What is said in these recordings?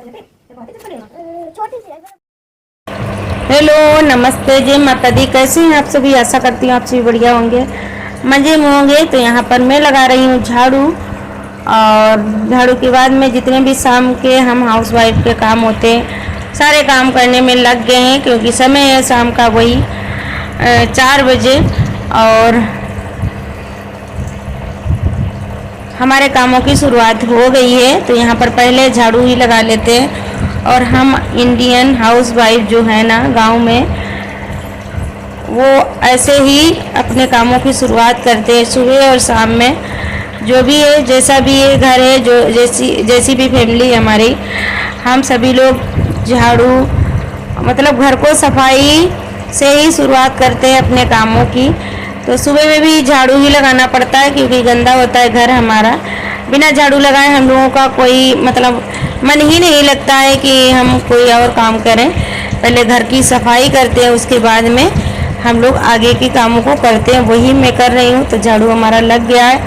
Hello, नमस्ते, जय माता दी। कैसे हैं आप सभी? आशा करती हूँ आप सभी बढ़िया होंगे, मज़े में होंगे। तो यहाँ पर मैं लगा रही हूँ झाड़ू, और झाड़ू के बाद में जितने भी शाम के हम हाउसवाइफ के काम होते हैं सारे काम करने में लग गए हैं, क्योंकि समय है शाम का वही 4 बजे, और हमारे कामों की शुरुआत हो गई है। तो यहाँ पर पहले झाड़ू ही लगा लेते हैं। और हम इंडियन हाउसवाइफ जो है ना गांव में, वो ऐसे ही अपने कामों की शुरुआत करते हैं सुबह और शाम में। जो भी है, जैसा भी है घर है, जो जैसी भी फैमिली है हमारी, हम सभी लोग झाड़ू मतलब घर को सफाई से ही शुरुआत करते हैं अपने कामों की। तो सुबह में भी झाड़ू ही लगाना पड़ता है, क्योंकि गंदा होता है घर हमारा। बिना झाड़ू लगाए हम लोगों का कोई मतलब मन ही नहीं लगता है कि हम कोई और काम करें। पहले घर की सफाई करते हैं, उसके बाद में हम लोग आगे के कामों को करते हैं। वही मैं कर रही हूँ। तो झाड़ू हमारा लग गया है।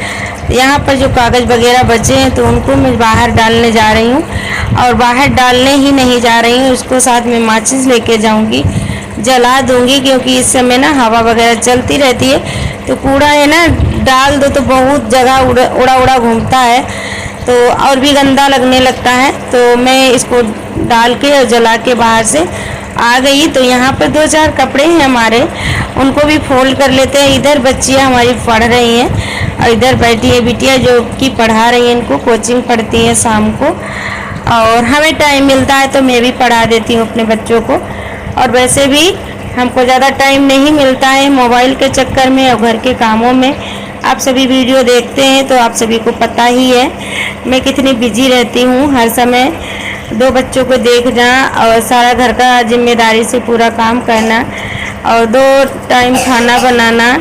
यहाँ पर जो कागज़ वगैरह बचे हैं तो उनको मैं बाहर डालने जा रही हूँ, और बाहर डालने ही नहीं जा रही हूँ, उसको साथ में माचिस लेके जाऊँगी, जला दूँगी, क्योंकि इस समय ना हवा वगैरह चलती रहती है। तो कूड़ा है ना, डाल दो तो बहुत जगह उड़ा उड़ा घूमता है, तो और भी गंदा लगने लगता है। तो मैं इसको डाल के और जला के बाहर से आ गई। तो यहाँ पर 2-4 कपड़े हैं हमारे, उनको भी फोल्ड कर लेते हैं। इधर बच्चियाँ हमारी पढ़ रही हैं, और इधर बैठी है बिटिया जो कि पढ़ा रही है इनको, कोचिंग पढ़ती है शाम को। और हमें टाइम मिलता है तो मैं भी पढ़ा देती हूँ अपने बच्चों को। और वैसे भी हमको ज़्यादा टाइम नहीं मिलता है मोबाइल के चक्कर में और घर के कामों में। आप सभी वीडियो देखते हैं तो आप सभी को पता ही है मैं कितनी बिजी रहती हूँ। हर समय 2 बच्चों को देखना और सारा घर का जिम्मेदारी से पूरा काम करना, और 2 टाइम खाना बनाना,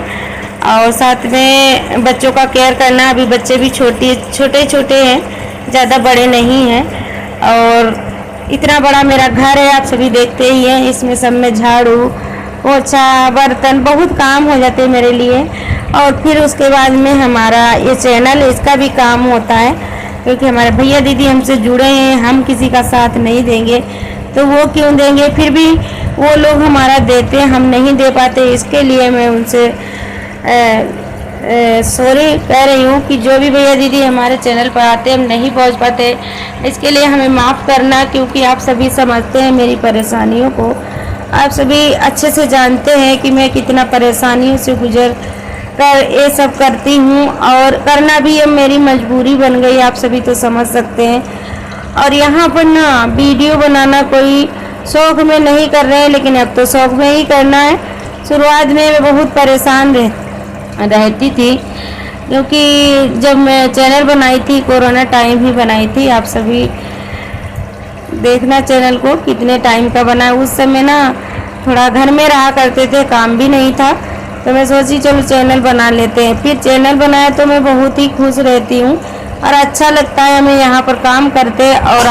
और साथ में बच्चों का केयर करना। अभी बच्चे भी छोटे हैं, ज़्यादा बड़े नहीं हैं। और इतना बड़ा मेरा घर है, आप सभी देखते ही हैं। इसमें सब में झाड़ू, पोछा, बर्तन, बहुत काम हो जाते हैं मेरे लिए। और फिर उसके बाद में हमारा ये चैनल, इसका भी काम होता है, क्योंकि हमारे भैया दीदी हमसे जुड़े हैं। हम किसी का साथ नहीं देंगे तो वो क्यों देंगे? फिर भी वो लोग हमारा देते हैं, हम नहीं दे पाते। इसके लिए मैं उनसे सॉरी कह रही हूँ कि जो भी भैया दीदी हमारे चैनल पर आते हम नहीं पहुँच पाते, इसके लिए हमें माफ़ करना, क्योंकि आप सभी समझते हैं मेरी परेशानियों को। आप सभी अच्छे से जानते हैं कि मैं कितना परेशानियों से गुजर कर ये सब करती हूँ, और करना भी अब मेरी मजबूरी बन गई, आप सभी तो समझ सकते हैं। और यहाँ पर ना वीडियो बनाना कोई शौक़ में नहीं कर रहे हैं, लेकिन अब तो शौक़ में ही करना है। शुरुआत में मैं बहुत परेशान रहती थी, क्योंकि जब मैं चैनल बनाई थी, कोरोना टाइम ही बनाई थी। आप सभी देखना चैनल को कितने टाइम का बना। उस समय ना थोड़ा घर में रहा करते थे, काम भी नहीं था, तो मैं सोची चलो चैनल बना लेते हैं। फिर चैनल बनाया तो मैं बहुत ही खुश रहती हूँ, और अच्छा लगता है हमें यहाँ पर काम करते। और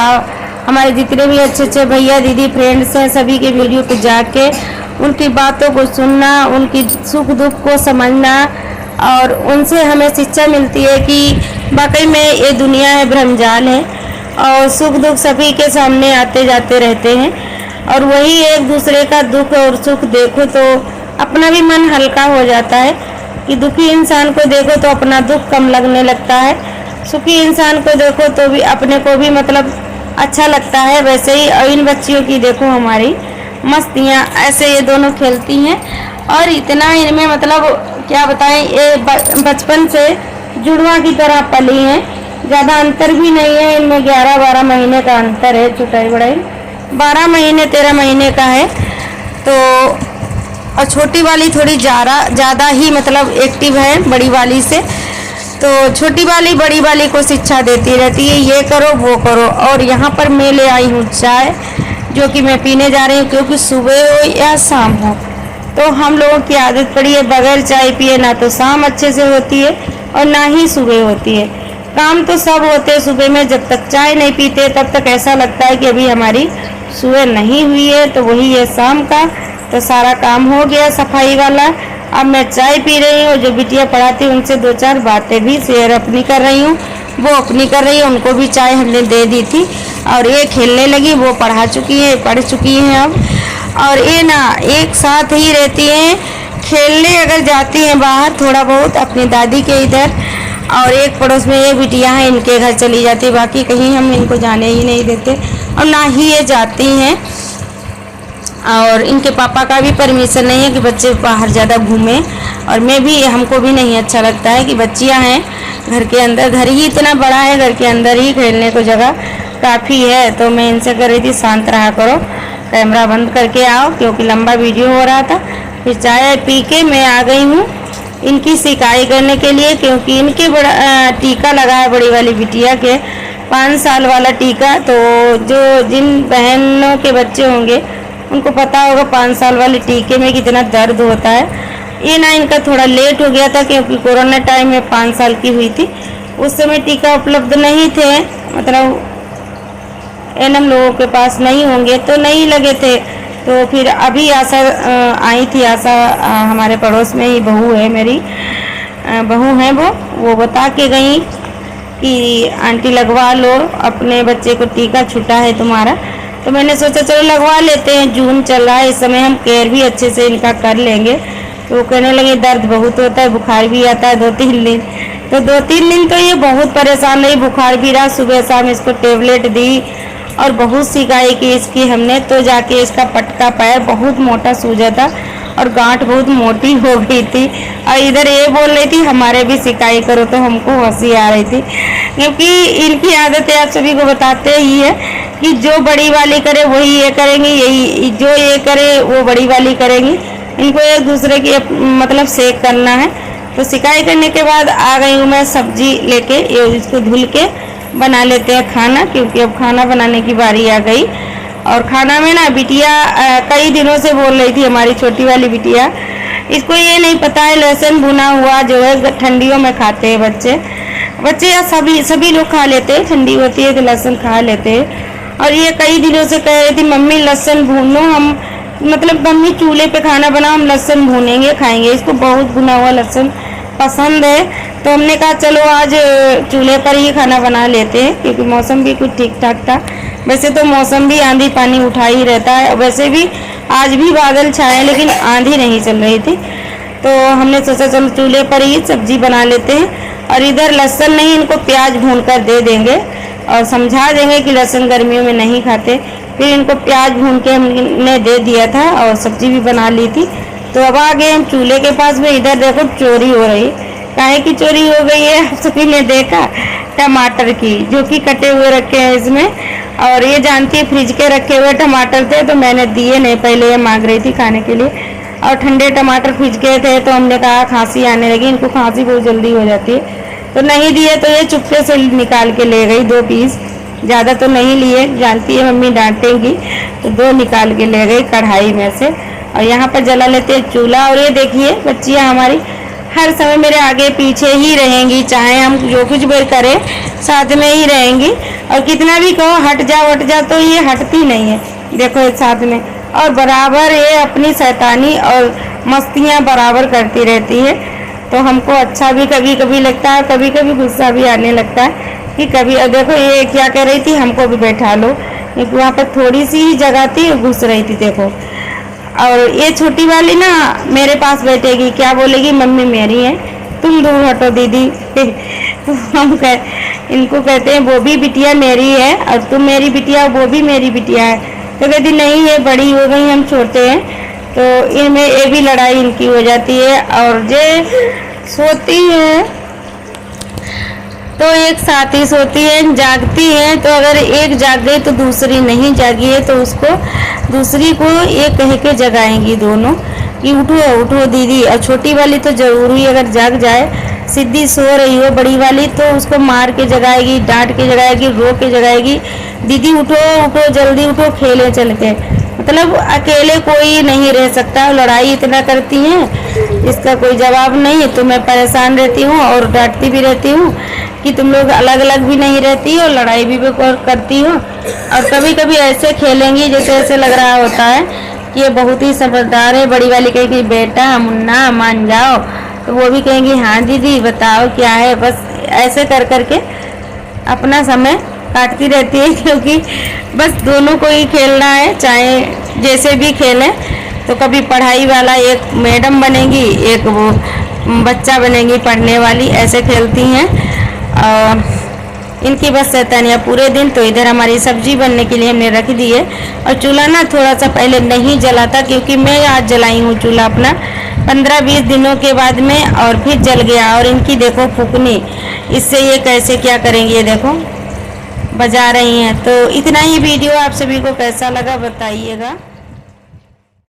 हमारे जितने भी अच्छे भैया दीदी फ्रेंड्स हैं, सभी के वीडियो पे जाके उनकी बातों को सुनना, उनकी सुख दुख को समझना, और उनसे हमें शिक्षा मिलती है कि वाकई में ये दुनिया है, भ्रमजाल है, और सुख दुख सभी के सामने आते जाते रहते हैं। और वही एक दूसरे का दुख और सुख देखो तो अपना भी मन हल्का हो जाता है, कि दुखी इंसान को देखो तो अपना दुख कम लगने लगता है, सुखी इंसान को देखो तो भी अपने को भी मतलब अच्छा लगता है। वैसे ही और इन बच्चियों की देखो हमारी मस्तियाँ, ऐसे ये दोनों खेलती हैं, और इतना इनमें मतलब क्या बताएं, ये बचपन से जुड़वा की तरह पली हैं। ज़्यादा अंतर भी नहीं है इनमें, 11-12 महीने का अंतर है। छोटाई बड़ाई 12 महीने 13 महीने का है। तो और छोटी वाली थोड़ी ज़्यादा ही मतलब एक्टिव है बड़ी वाली से। तो छोटी वाली बड़ी वाली को शिक्षा देती रहती है, ये करो वो करो। और यहाँ पर मैं ले आई हूँ चाय, जो कि मैं पीने जा रही हूँ, क्योंकि सुबह हो या शाम हो तो हम लोगों की आदत पड़ी है बगैर चाय पिए ना तो शाम अच्छे से होती है और ना ही सुबह होती है। काम तो सब होते हैं सुबह में, जब तक चाय नहीं पीते तब तक ऐसा लगता है कि अभी हमारी सुबह नहीं हुई है। तो वही है शाम का, तो सारा काम हो गया सफाई वाला। अब मैं चाय पी रही हूँ, जो बिटिया पढ़ाती हूँ उनसे 2-4 बातें भी शेयर अपनी कर रही हूँ। वो अपनी कर रही है, उनको भी चाय हमने दे दी थी। और ये खेलने लगी, वो पढ़ चुकी हैं अब। और ये ना एक साथ ही रहती हैं, खेलने अगर जाती हैं बाहर थोड़ा बहुत अपनी दादी के इधर, और एक पड़ोस में ये बिटिया हैं इनके घर चली जाती, बाकी कहीं हम इनको जाने ही नहीं देते और ना ही ये जाती हैं। और इनके पापा का भी परमिशन नहीं है कि बच्चे बाहर ज़्यादा घूमें, और मैं भी, हमको भी नहीं अच्छा लगता है कि बच्चियां हैं घर के अंदर, घर ही इतना बड़ा है, घर के अंदर ही खेलने को जगह काफ़ी है। तो मैं इनसे कह रही थी शांत रहा करो, कैमरा बंद करके आओ, क्योंकि लंबा वीडियो हो रहा था। फिर चाय पी के मैं आ गई हूँ इनकी सिकाई करने के लिए, क्योंकि इनके बड़ा टीका लगा है बड़ी वाली बिटिया के 5 साल वाला टीका। तो जो जिन बहनों के बच्चे होंगे उनको पता होगा 5 साल वाले टीके में कितना दर्द होता है। ये ना इनका थोड़ा लेट हो गया था, क्योंकि कोरोना टाइम में 5 साल की हुई थी, उस समय टीका उपलब्ध नहीं थे, मतलब एनएम लोगों के पास नहीं होंगे तो नहीं लगे थे। तो फिर अभी आशा आई थी, आशा हमारे पड़ोस में ही बहू है, मेरी बहू है, वो बता के गई कि आंटी लगवा लो, अपने बच्चे को टीका छूटा है तुम्हारा। तो मैंने सोचा चलो लगवा लेते हैं, जून चल रहा है, इस समय हम केयर भी अच्छे से इनका कर लेंगे। तो वो कहने लगे दर्द बहुत होता है, बुखार भी आता है 2-3 दिन। तो 2-3 दिन तो ये बहुत परेशान रही, बुखार भी रहा, सुबह शाम इसको टेबलेट दी और बहुत सिकाई की इसकी हमने। तो जाके इसका पटका पैर बहुत मोटा सूजा था और गांठ बहुत मोटी हो गई थी, और इधर ये बोल रही थी हमारे भी सिकाई करो, तो हमको हंसी आ रही थी, क्योंकि इनकी आदत है, आप सभी को बताते ही है कि जो बड़ी वाली करे वही ये करेंगी, यही जो ये करे वो बड़ी वाली करेंगी, इनको एक दूसरे की मतलब सेक करना है। तो सिकाई करने के बाद आ गई हूँ मैं सब्जी लेके, ये इसको धुल के बना लेते हैं खाना, क्योंकि अब खाना बनाने की बारी आ गई। और खाना में ना बिटिया कई दिनों से बोल रही थी, हमारी छोटी वाली बिटिया, इसको ये नहीं पता है लहसुन भुना हुआ जो है ठंडियों में खाते हैं बच्चे या सभी लोग खा लेते हैं, ठंडी होती है तो लहसुन खा लेते हैं। और ये कई दिनों से कह रही थी मम्मी लहसुन भूनो, हम मतलब मम्मी चूल्हे पे खाना बनाओ, हम लहसुन भूनेंगे खाएंगे, इसको बहुत भुना हुआ लहसुन पसंद है। तो हमने कहा चलो आज चूल्हे पर ही खाना बना लेते हैं, क्योंकि मौसम भी कुछ ठीक ठाक था। वैसे तो मौसम भी आंधी पानी उठा ही रहता है, वैसे भी आज भी बादल छाए लेकिन आंधी नहीं चल रही थी। तो हमने सोचा चलो चूल्हे पर ही सब्जी बना लेते हैं, और इधर लहसुन नहीं, इनको प्याज भून कर दे देंगे और समझा देंगे कि लहसुन गर्मियों में नहीं खाते। फिर इनको प्याज भून के हमने दे दिया था और सब्जी भी बना ली थी। तो अब आ गए हम चूल्हे के पास में, इधर देखो चोरी हो रही, काहे की चोरी हो गई है आप सभी ने देखा, टमाटर की, जो कि कटे हुए रखे हैं इसमें। और ये जानती है फ्रिज के रखे हुए टमाटर थे, तो मैंने दिए नहीं, पहले ये मांग रही थी खाने के लिए, और ठंडे टमाटर फ्रिज के थे, तो हमने कहा खांसी आने लगी, इनको खांसी बहुत जल्दी हो जाती है, तो नहीं दिए। तो ये चुपके से निकाल के ले गई 2 पीस, ज़्यादा तो नहीं लिए, जानती है मम्मी डांटेंगी, तो 2 निकाल के ले गई कढ़ाई में से। और यहाँ पर जला लेते हैं चूल्हा। और ये देखिए बच्चियाँ हमारी हर समय मेरे आगे पीछे ही रहेंगी, चाहे हम जो कुछ भी करें साथ में ही रहेंगी, और कितना भी कहो हट जा तो ये हटती नहीं है, देखो एक साथ में, और बराबर ये अपनी शैतानी और मस्तियाँ बराबर करती रहती है। तो हमको अच्छा भी कभी कभी लगता है, कभी कभी गुस्सा भी आने लगता है कि कभी, देखो ये क्या कह रही थी, हमको भी बैठा लो, क्योंकि वहाँ पर थोड़ी सी ही जगह थी, घुस रही थी देखो। और ये छोटी वाली ना मेरे पास बैठेगी, क्या बोलेगी मम्मी मेरी है, तुम दूर हटो दीदी। तो हम इनको कहते हैं वो भी बिटिया मेरी है और तुम मेरी बिटिया, वो भी मेरी बिटिया है। तो कहती नहीं ये बड़ी हो गई, हम छोटे हैं। तो इनमें ये भी लड़ाई इनकी हो जाती है। और ये सोती है तो एक साथ ही सोती है, जागती है, तो अगर एक जाग गई तो दूसरी नहीं जागी है, तो उसको दूसरी को ये कह के जगाएंगी दोनों कि उठो उठो दीदी। और छोटी वाली तो जरूर ही अगर जाग जाए, सीधी सो रही हो बड़ी वाली, तो उसको मार के जगाएगी, डांट के जगाएगी, रो के जगाएगी, दीदी उठो उठो जल्दी उठो खेले चल के। मतलब अकेले कोई नहीं रह सकता, लड़ाई इतना करती हैं इसका कोई जवाब नहीं। तो मैं परेशान रहती हूँ और डांटती भी रहती हूँ कि तुम लोग अलग अलग भी नहीं रहती और लड़ाई भी करती हो। और कभी कभी ऐसे खेलेंगी जैसे ऐसे लग रहा होता है कि ये बहुत ही समझदार है। बड़ी वाली कहेगी बेटा मुन्ना मान जाओ, तो वो भी कहेंगी हाँ दीदी बताओ क्या है। बस ऐसे कर करके अपना समय काटती रहती है, क्योंकि बस दोनों को ही खेलना है, चाहे जैसे भी खेलें। तो कभी पढ़ाई वाला एक मैडम बनेगी, एक वो बच्चा बनेगी पढ़ने वाली, ऐसे खेलती हैं। इनकी बस शैतानियाँ पूरे दिन। तो इधर हमारी सब्जी बनने के लिए हमने रख दी है, और चूल्हा ना थोड़ा सा पहले नहीं जला था, क्योंकि मैं आज जलाई हूँ चूल्हा अपना 15-20 दिनों के बाद में, और फिर जल गया। और इनकी देखो फूकनी, इससे ये कैसे क्या करेंगे, ये देखो बजा रही हैं। तो इतना ही वीडियो, आप सभी को कैसा लगा बताइएगा।